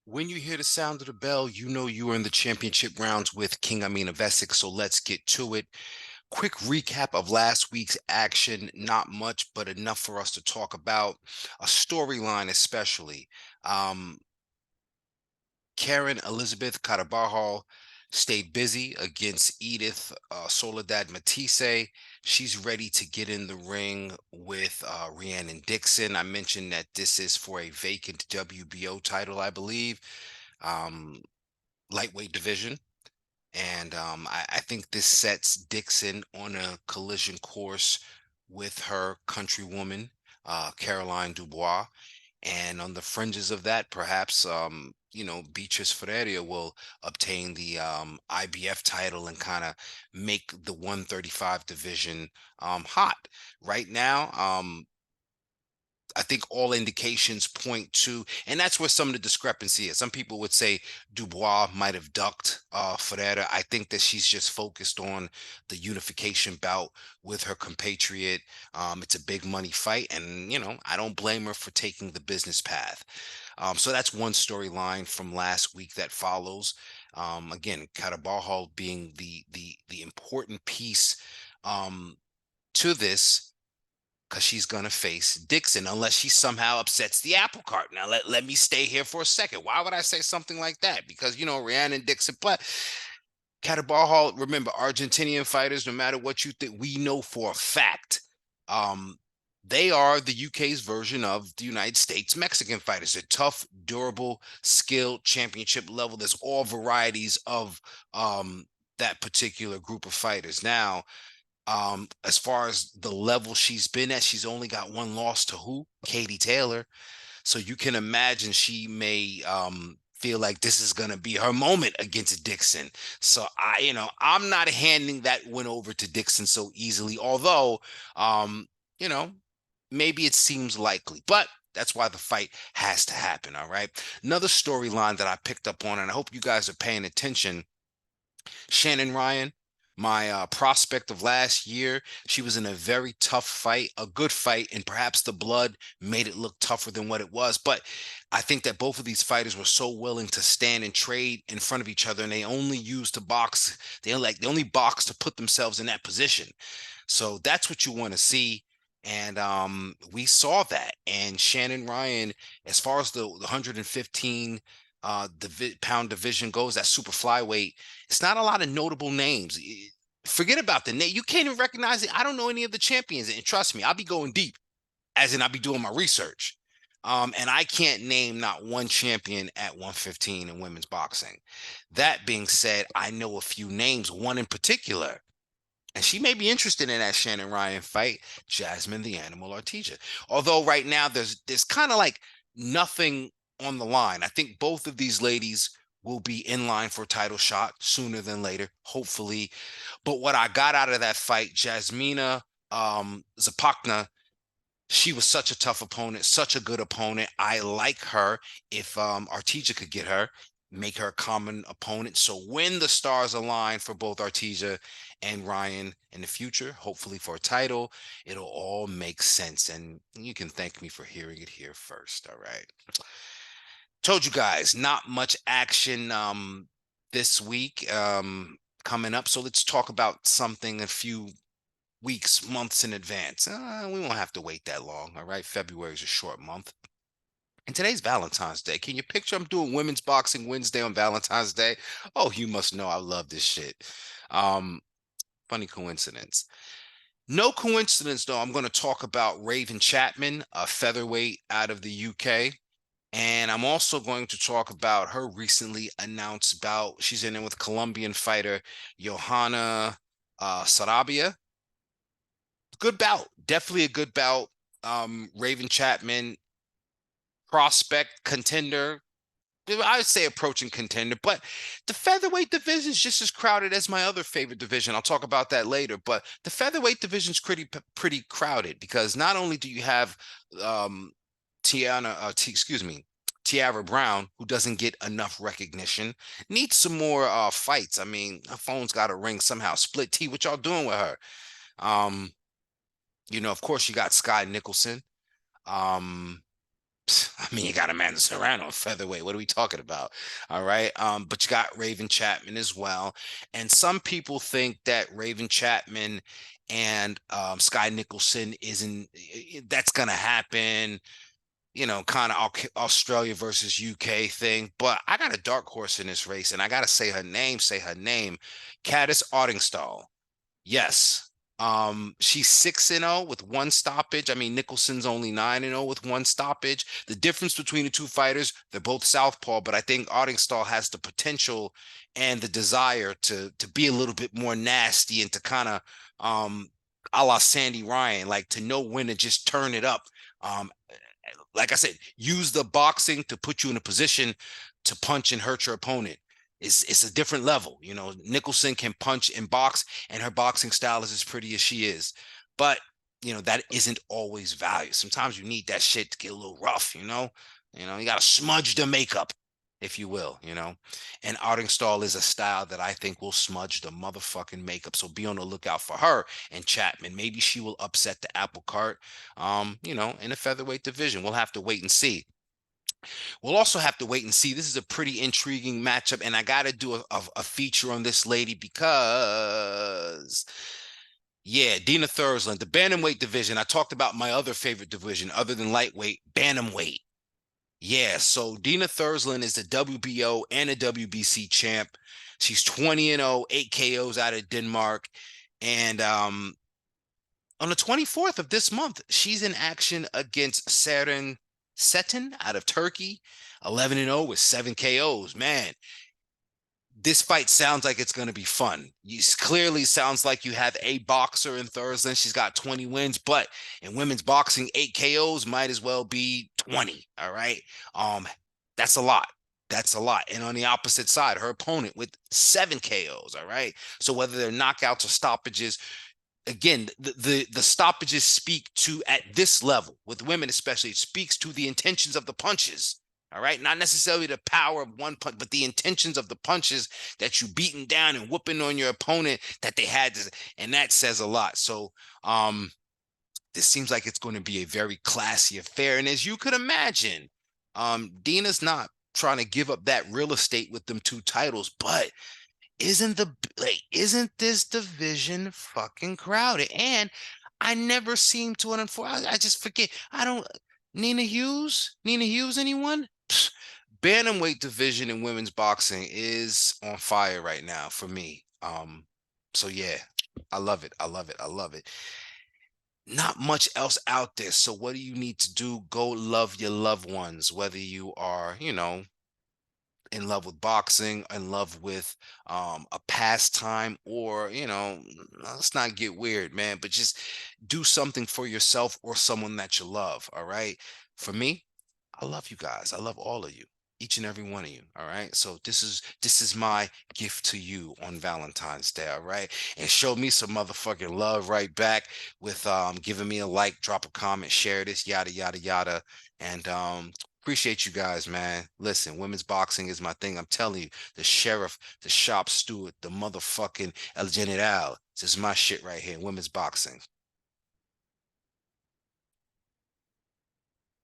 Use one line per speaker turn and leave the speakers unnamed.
When you hear the sound of the bell, you know you are in the championship rounds with King Amin of Essex. So let's get to it. Quick recap of last week's action. Not much, but enough for us to talk about. A storyline, especially. Um, Karen Elizabeth Carabajal stayed busy against Edith Soledad Matisse. She's ready to get in the ring with Rhiannon Dixon. I mentioned that this is for a vacant WBO title, I believe. Um, Lightweight division. And I think this sets Dixon on a collision course with her countrywoman, Caroline Dubois. And on the fringes of that, perhaps, Beatrice Ferreira will obtain the IBF title and kind of make the 135 division hot. Right now, I think all indications point to, and that's where some of the discrepancy is. Some people would say Dubois might have ducked Ferreira. I think that she's just focused on the unification bout with her compatriot. It's a big money fight, and I don't blame her for taking the business path. So that's one storyline from last week that follows. Again, Carabajal being the important piece to this because she's going to face Dixon unless she somehow upsets the apple cart. Now, let me stay here for a second. Why would I say something like that? Because, Rhiannon and Dixon, but Catabal, remember, Argentinian fighters, no matter what you think, we know for a fact, um, they are the UK's version of the United States Mexican fighters. They're tough, durable, skilled, championship level. There's all varieties of that particular group of fighters. Now, as far as the level she's been at, she's only got one loss to who? Katie Taylor. So you can imagine she may feel like this is going to be her moment against Dixon. So I'm not handing that win over to Dixon so easily, although, um, you know, maybe it seems likely, but that's why the fight has to happen. All right. Another storyline that I picked up on, and I hope you guys are paying attention. Shannon Ryan, my prospect of last year, she was in a very tough fight, a good fight, and perhaps the blood made it look tougher than what it was. But I think that both of these fighters were so willing to stand and trade in front of each other, and they only used to box. They only box to put themselves in that position. So that's what you want to see. And we saw that. And Shannon Ryan, as far as the 115 pound division goes, that super flyweight, it's not a lot of notable names. Forget about the name. You can't even recognize it. I don't know any of the champions. And trust me, I'll be going deep, as in I'll be doing my research. And I can't name not one champion at 115 in women's boxing. That being said, I know a few names, one in particular, and she may be interested in that Shannon Ryan fight, Jasmine the Animal Artiga. Although right now there's kind of like nothing on the line. I think both of these ladies will be in line for a title shot sooner than later, hopefully. But what I got out of that fight, Jasmina Zapotoczna, she was such a tough opponent, such a good opponent. I like her. If Arteaga could get her, make her a common opponent. So when the stars align for both Arteaga and Ryan in the future, hopefully for a title, it'll all make sense. And you can thank me for hearing it here first. All right. Told you guys, not much action this week coming up. So let's talk about something a few weeks, months in advance. We won't have to wait that long. All right. February is a short month. And today's Valentine's Day. Can you picture I'm doing women's boxing Wednesday on Valentine's Day? Oh, you must know I love this shit. Um, Funny coincidence. No coincidence, though. I'm going to talk about Raven Chapman, a featherweight out of the UK. And I'm also going to talk about her recently announced bout. She's in it with Colombian fighter Yohana Serabia. Good bout. Definitely a good bout. Raven Chapman, prospect, contender. I would say approaching contender, but the featherweight division is just as crowded as my other favorite division. I'll talk about that later, but the featherweight division is pretty crowded because not only do you have Tiara Brown, who doesn't get enough recognition, needs some more fights. I mean, her phone's got a ring somehow. Split T, what y'all doing with her? Of course, you got Sky Nicholson. Um, I mean, you got Amanda Serrano, featherweight. What are we talking about? All right. But you got Raven Chapman as well. And some people think that Raven Chapman and Sky Nicholson isn't, that's gonna happen, kind of Australia versus UK thing. But I got a dark horse in this race, and I gotta say her name, Karriss Artingstall. Yes. She's 6-0 with one stoppage. I mean, Nicholson's only 9-0 with one stoppage. The difference between the two fighters, they're both southpaw, but I think Artingstall has the potential and the desire to be a little bit more nasty and to kind of a la Sandy Ryan, like to know when to just turn it up. Um, like I said, use the boxing to put you in a position to punch and hurt your opponent. It's a different level. Nicholson can punch and box, and her boxing style is as pretty as she is. But that isn't always value. Sometimes you need that shit to get a little rough. You gotta smudge the makeup, if you will. And Artingstall is a style that I think will smudge the motherfucking makeup. So be on the lookout for her and Chapman. Maybe she will upset the apple cart. In the featherweight division. We'll have to wait and see. We'll also have to wait and see. This is a pretty intriguing matchup, and I got to do a feature on this lady because, yeah, Dina Thorslund, the bantamweight division. I talked about my other favorite division other than lightweight, bantamweight. Yeah, so Dina Thorslund is the WBO and a WBC champ. She's 20-0, 8 KOs out of Denmark. And on the 24th of this month, she's in action against Seren Setin out of Turkey, 11-0 with 7 KOs. Man, this fight sounds like it's going to be fun. Clearly sounds like you have a boxer in Thorslund. She's got 20 wins, but in women's boxing, 8 KOs might as well be 20. All right. That's a lot. That's a lot. And on the opposite side, her opponent with 7 KOs. All right. So whether they're knockouts or stoppages, again, the stoppages speak to, at this level with women especially, it speaks to the intentions of the punches. All right, not necessarily the power of one punch, but the intentions of the punches that you beating down and whooping on your opponent that they had to, and that says a lot. So this seems like it's going to be a very classy affair. And as you could imagine, Dina's not trying to give up that real estate with them 2 titles, but isn't this division fucking crowded? And I never seem to unfortunately, I just forget. I don't Nina Hughes, anyone? Bantamweight division in women's boxing is on fire right now for me. So yeah, I love it. I love it. I love it. Not much else out there. So what do you need to do? Go love your loved ones, whether you are, in love with boxing, in love with a pastime, or let's not get weird, man, but just do something for yourself or someone that you love. All right. For me, I love you guys. I love all of you, each and every one of you. All right. So this is my gift to you on Valentine's Day. All right. And show me some motherfucking love right back with giving me a like, drop a comment, share this, yada yada yada. And appreciate you guys, man. Listen, women's boxing is my thing. I'm telling you, the sheriff, the shop steward, the motherfucking El General. This is my shit right here, women's boxing.